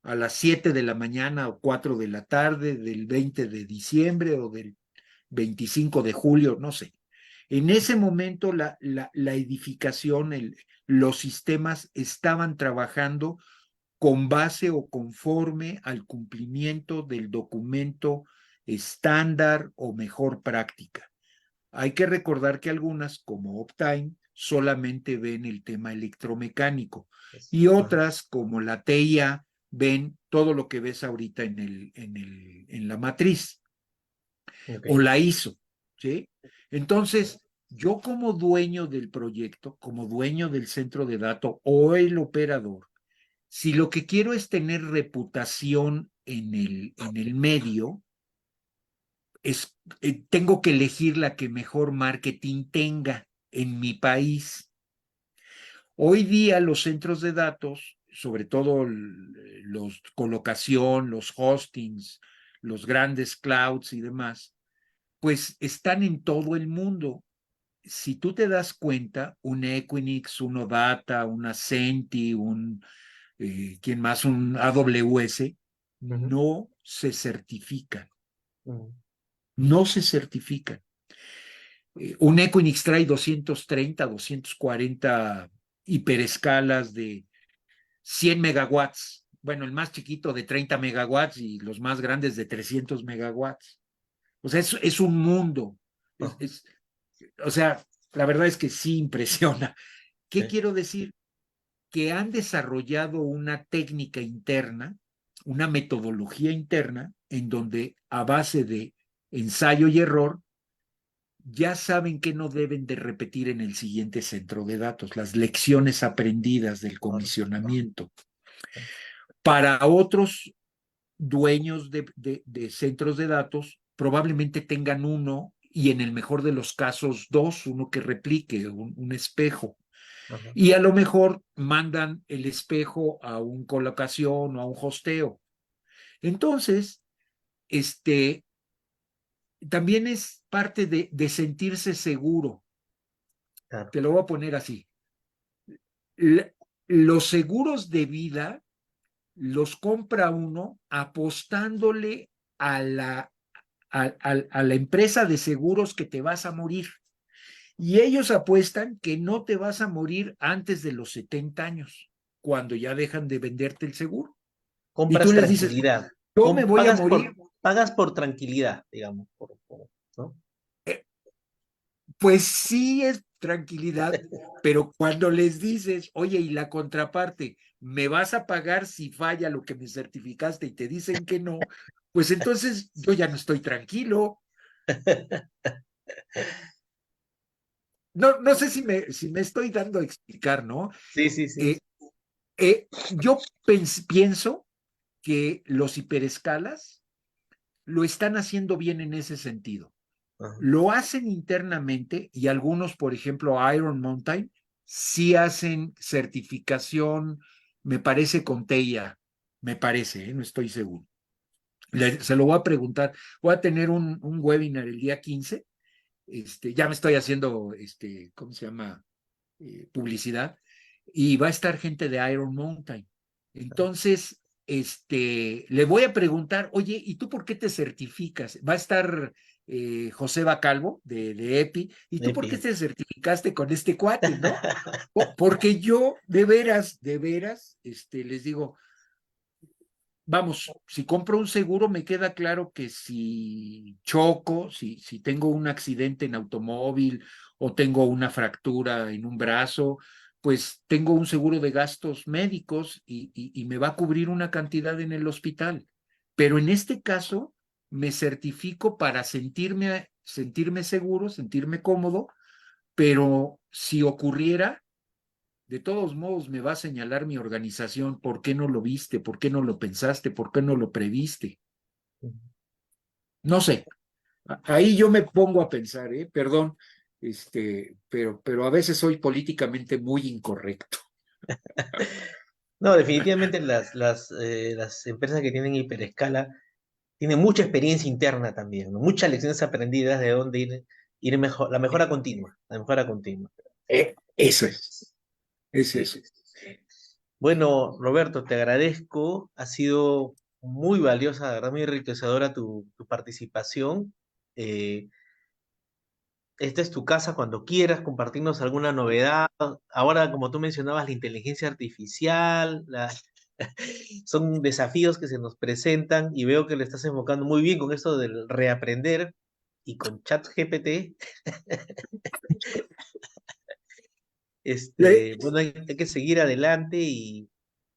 a las 7 de la mañana o 4 de la tarde del 20 de diciembre o del 25 de julio, no sé. En ese momento la edificación, los sistemas estaban trabajando con base o conforme al cumplimiento del documento estándar o mejor práctica. Hay que recordar que algunas, como Optime, solamente ven el tema electromecánico y Ajá. otras, como la TIA, ven todo lo que ves ahorita en la matriz Ok. o la ISO, ¿sí? Entonces, yo como dueño del proyecto, como dueño del centro de datos o el operador, si lo que quiero es tener reputación en el medio, tengo que elegir la que mejor marketing tenga en mi país. Hoy día los centros de datos, sobre todo los colocación, los hostings, los grandes clouds y demás, pues están en todo el mundo. Si tú te das cuenta, un Equinix, un OData, un Ascenti, ¿quién más? Un AWS, Ujú. no se certifican, Ujú. no se certifican. Un Equinix trae 230, 240 hiperescalas de 100 megawatts. Bueno, el más chiquito de 30 megawatts y los más grandes de 300 megawatts. O sea, es un mundo. Es, Ah, es, o sea, la verdad es que sí impresiona. ¿Qué sí. quiero decir? Que han desarrollado una técnica interna, una metodología interna, en donde a base de ensayo y error, ya saben que no deben de repetir en el siguiente centro de datos, las lecciones aprendidas del Claro. comisionamiento. Para otros dueños de centros de datos, probablemente tengan uno y en el mejor de los casos dos, uno que replique, un espejo. Ajá. Y a lo mejor mandan el espejo a un colocación o a un hosteo. Entonces, este, también es parte de sentirse seguro. Claro. Te lo voy a poner así. Los seguros de vida los compra uno apostándole a la empresa de seguros que te vas a morir. Y ellos apuestan que no te vas a morir antes de los 70 años, cuando ya dejan de venderte el seguro. Y tú Compras les dices, tranquilidad. yo me voy a Pagas morir. pagas por tranquilidad, digamos, ¿no? Eh, Pues sí es tranquilidad, pero cuando les dices, oye, y la contraparte, ¿me vas a pagar si falla lo que me certificaste y te dicen que no? Pues entonces yo ya no estoy tranquilo. No, no sé si me estoy dando a explicar, ¿no? Sí, sí, sí. Eh, yo pienso que los hiperescalas lo están haciendo bien en ese sentido. Ajá. Lo hacen internamente y algunos, por ejemplo, Iron Mountain, sí hacen certificación, me parece con TEIA, me parece, no estoy seguro. Se lo voy a preguntar. Voy a tener un webinar el día 15. Ya me estoy haciendo, ¿cómo se llama? Publicidad. Y va a estar gente de Iron Mountain. Entonces, le voy a preguntar, oye, ¿y tú por qué te certificas? Va a estar José Bacalvo de EPI, ¿y tú por qué Epi. te certificaste con este cuate, no? Porque yo, de veras, les digo, vamos, si compro un seguro, me queda claro que si choco, si tengo un accidente en automóvil o tengo una fractura en un brazo, pues tengo un seguro de gastos médicos y me va a cubrir una cantidad en el hospital. Pero en este caso, me certifico para sentirme seguro, sentirme cómodo, pero si ocurriera, de todos modos me va a señalar mi organización, ¿por qué no lo viste? ¿Por qué no lo pensaste? ¿Por qué no lo previste? No sé, ahí yo me pongo a pensar, perdón, pero a veces soy políticamente muy incorrecto. No, definitivamente las empresas que tienen hiperescala tienen mucha experiencia interna también, ¿no? Muchas lecciones aprendidas de dónde ir mejor, la mejora continua, la mejora continua. Eso es Sí. eso. Bueno, Roberto, te agradezco. Ha sido muy valiosa, la verdad, muy enriquecedora tu participación. Eh, Esta es tu casa cuando quieras compartirnos alguna novedad. Ahora, como tú mencionabas, la inteligencia artificial, son desafíos que se nos presentan y veo que le estás enfocando muy bien con esto del reaprender y con ChatGPT. Bueno, hay que seguir adelante y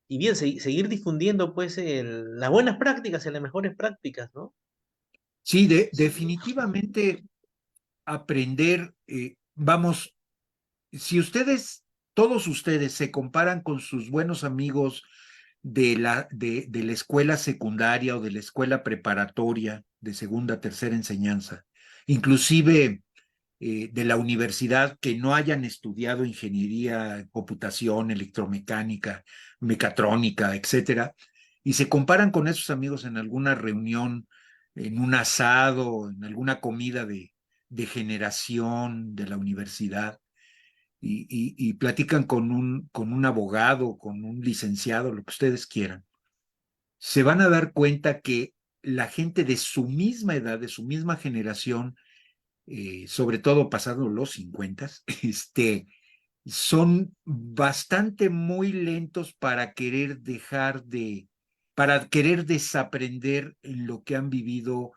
bien, seguir difundiendo pues las buenas prácticas y las mejores prácticas, ¿no? Sí, definitivamente aprender, vamos, si ustedes, todos ustedes se comparan con sus buenos amigos de la escuela secundaria o de la escuela preparatoria de segunda, tercera enseñanza, inclusive de la universidad que no hayan estudiado ingeniería, computación, electromecánica, mecatrónica, etcétera, y se comparan con esos amigos en alguna reunión, en un asado, en alguna comida de generación de la universidad, y platican con un abogado, con un licenciado, lo que ustedes quieran, se van a dar cuenta que la gente de su misma edad, de su misma generación, sobre todo pasando los 50, son bastante muy lentos para querer para querer desaprender lo que han vivido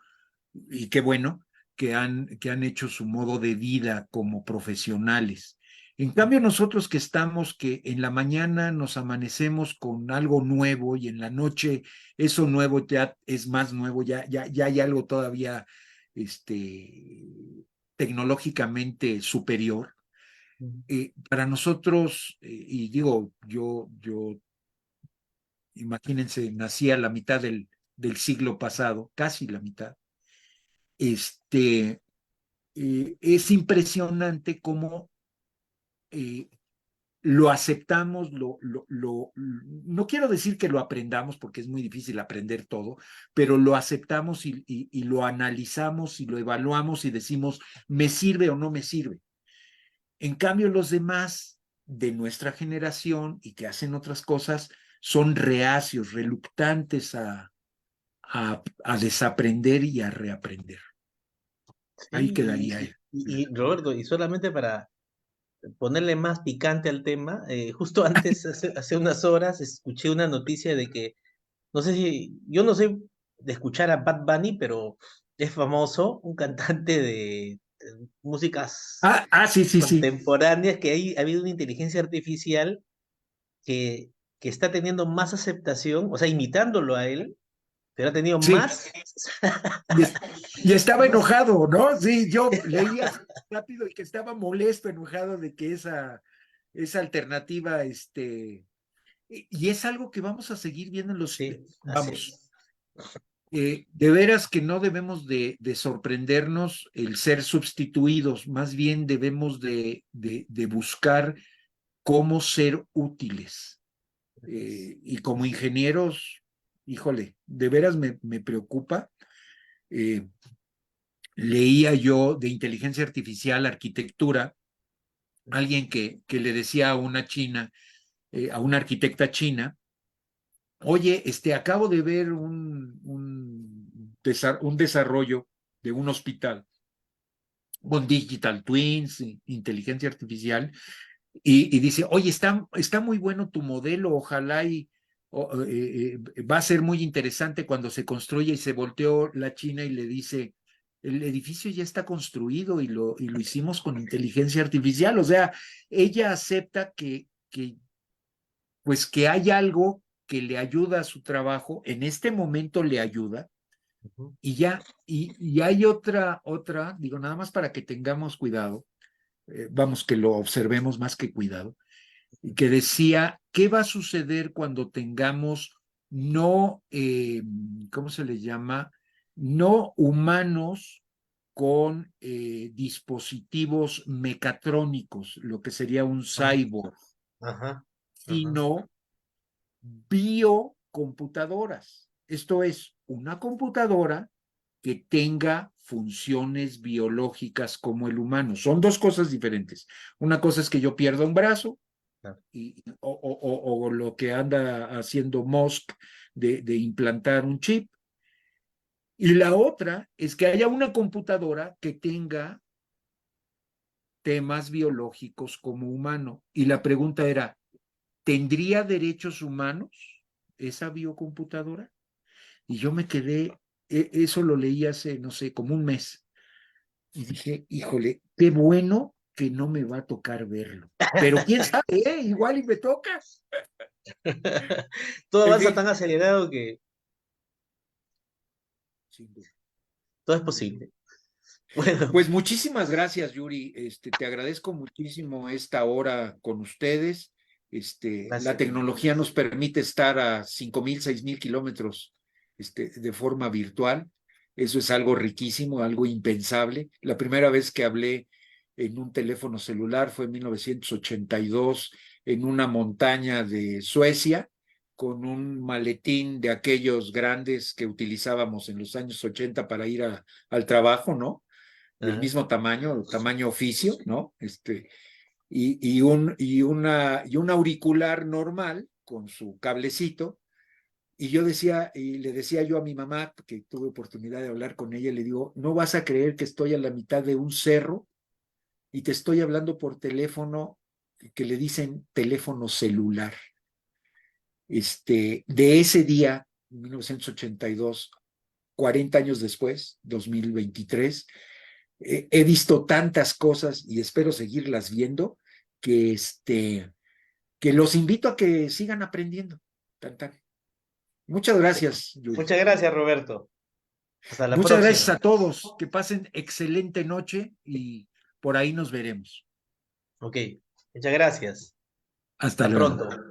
y qué bueno que han hecho su modo de vida como profesionales. En cambio, nosotros que estamos, que en la mañana nos amanecemos con algo nuevo y en la noche eso nuevo ya es más nuevo, ya hay algo todavía tecnológicamente superior. Para nosotros, y digo, yo, imagínense, nací a la mitad del siglo pasado, casi la mitad. Es impresionante cómo lo aceptamos, no quiero decir que lo aprendamos porque es muy difícil aprender todo, pero lo aceptamos y lo analizamos y lo evaluamos y decimos, ¿me sirve o no me sirve? En cambio, los demás de nuestra generación y que hacen otras cosas son reacios, reluctantes a desaprender y a reaprender. Ahí Sí, quedaría. y Roberto, y solamente para ponerle más picante al tema, justo antes, hace unas horas, escuché una noticia de que, no sé si, yo no sé de escuchar a Bad Bunny, pero es famoso, un cantante de músicas Sí, sí, sí. contemporáneas, que ha habido una inteligencia artificial que, que está teniendo más aceptación, o sea, imitándolo a él, pero ha tenido Sí, más, y, y estaba más, enojado, ¿no? Sí, yo leía rápido y que estaba molesto, enojado de que esa alternativa, y es algo que vamos a seguir viendo en los, sí, así vamos, es. de veras que no debemos de sorprendernos el ser sustituidos, más bien debemos de buscar cómo ser útiles. Y como ingenieros, híjole, de veras me preocupa. Eh, Leía yo de inteligencia artificial, arquitectura, alguien que le decía a una china, a una arquitecta china, oye, acabo de ver un desarrollo de un hospital con digital twins, inteligencia artificial, y dice, oye, está muy bueno tu modelo, ojalá va a ser muy interesante cuando se construya. Y se volteó la china y le dice, el edificio ya está construido y lo hicimos con inteligencia artificial. O sea, ella acepta pues que hay algo que le ayuda a su trabajo, en este momento le ayuda, Ujú. y ya, y hay otra, digo, nada más para que tengamos cuidado, vamos, que lo observemos más que cuidado, y que decía, ¿qué va a suceder cuando tengamos no, ¿cómo se le llama? No humanos con dispositivos mecatrónicos, lo que sería un Ah, cyborg, ajá, ajá. sino biocomputadoras. Esto es una computadora que tenga funciones biológicas como el humano. Son dos cosas diferentes. Una cosa es que yo pierda un brazo Claro. o lo que anda haciendo Musk de implantar un chip. Y la otra es que haya una computadora que tenga temas biológicos como humano. Y la pregunta era, ¿tendría derechos humanos esa biocomputadora? Y yo me quedé, eso lo leí hace, no sé, como un mes. Y dije, híjole, qué bueno que no me va a tocar verlo. Pero quién sabe, igual y me toca. Todo En avanza fin, tan acelerado que sin duda. todo es posible. Bueno, Pues muchísimas gracias, Yuri. Te agradezco muchísimo esta hora con ustedes. La gracias a ti. tecnología nos permite estar a 5,000, 6,000 kilómetros, de forma virtual. Eso es algo riquísimo, algo impensable. La primera vez que hablé en un teléfono celular fue en 1982 en una montaña de Suecia con un maletín de aquellos grandes que utilizábamos en los años 80 para ir al trabajo, ¿no? Del Ajá. mismo tamaño, tamaño oficio, ¿no? Y un auricular normal con su cablecito. Y yo decía, y le decía yo a mi mamá, que tuve oportunidad de hablar con ella, le digo, no vas a creer que estoy a la mitad de un cerro y te estoy hablando por teléfono que le dicen teléfono celular. De ese día, 1982, 40 años después, 2023, he visto tantas cosas y espero seguirlas viendo que, que los invito a que sigan aprendiendo. Tan, tan. Muchas gracias, Yuri. Muchas gracias, Roberto. Hasta la Muchas gracias próxima. a todos. Que pasen excelente noche y por ahí nos veremos. Ok, muchas gracias. Hasta Hasta luego. pronto.